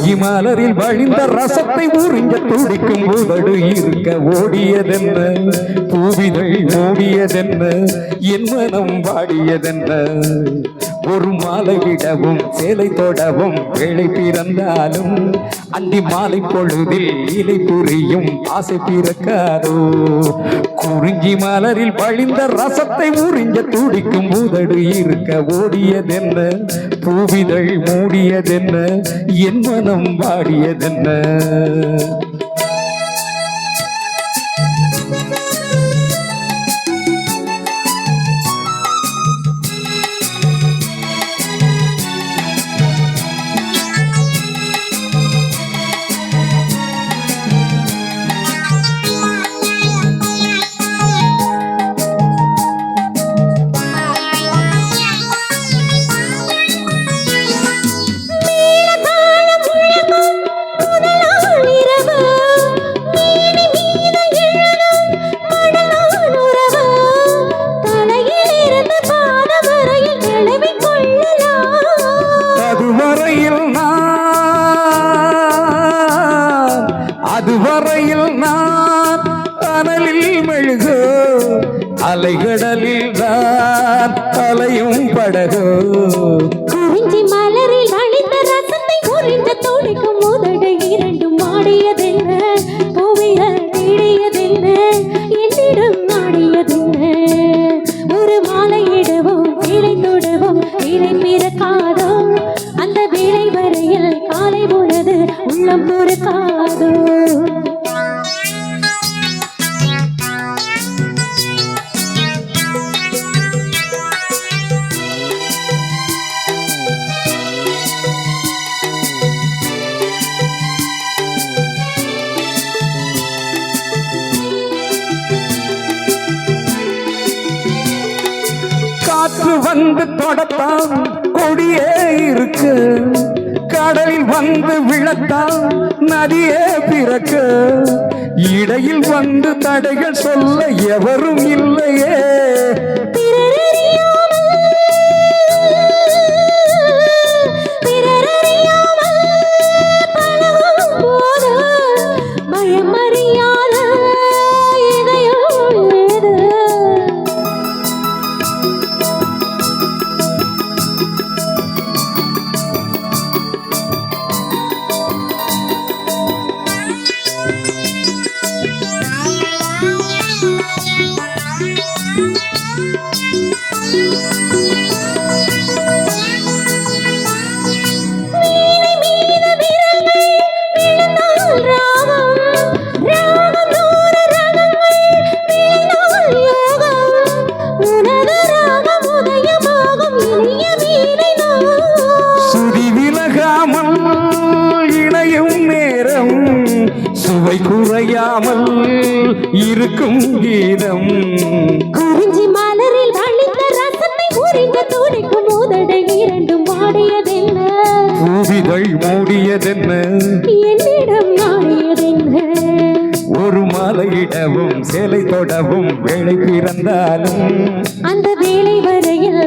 குறிஞ்சி மலரில் வழிந்த ரசத்தை உறிஞ்ச துடிக்கும் உதடு இருக்க ஓடியதென்ன பூவிதழ் மூடியதென்ன என் மனம் வாடியதென்ன ஒரு மாலையிடவும் சேலை தொடவும் வேலை பிறந்தாலும் அந்தி மாலை பொழுதில் இலை புரியும் ஆசை பிறக்காதோ குறிஞ்சி மலரில் வழிந்த ரசத்தை உறிஞ்ச துடிக்கும் உதடு இருக்க ஓடியதென்ன பூவிதழ் மூடியதென்ன என் மனம் வாடியதென்ன அதுவரையில் நான் அனலில் மெழுகு அலைகடலில் தான் அலையும் படகு குறிஞ்சி மலரில் வழிந்த ரசத்தை உறிஞ்ச துடிக்கும் உதடு இரண்டும் ஆடியதென்ன பூவிய தேடியதென்ன என்னிடம் ஆடியதென்ன ஒரு மாலையிடவும் வேலை தொடவும் வேலை பிறக்காதோ அந்த வேலை வரையில் காலை போனது உள்ளம் பொறுக்காதோ காற்று வந்து தொடத்தான் கொடியே இருக்கு கடலில் வந்து விழத்தான் நதியே பிறக்க இடையில் வந்து தடைகள் சொல்ல எவரும் இல்லையே சுவை குறையாமல் இருக்கும் கீதம் குறிஞ்சி மலரில் வழிந்த ரசத்தை உறிஞ்ச துடிக்கும் உதடு இரண்டும் ஆடியதென்ன பூவிதழ் மூடியதென்ன என்னிடம் ஆடியதென்ன ஒரு மாலையிடவும் சேலை தொடவும் வேலை பிறந்தாலும் அந்த வேலை வரையில்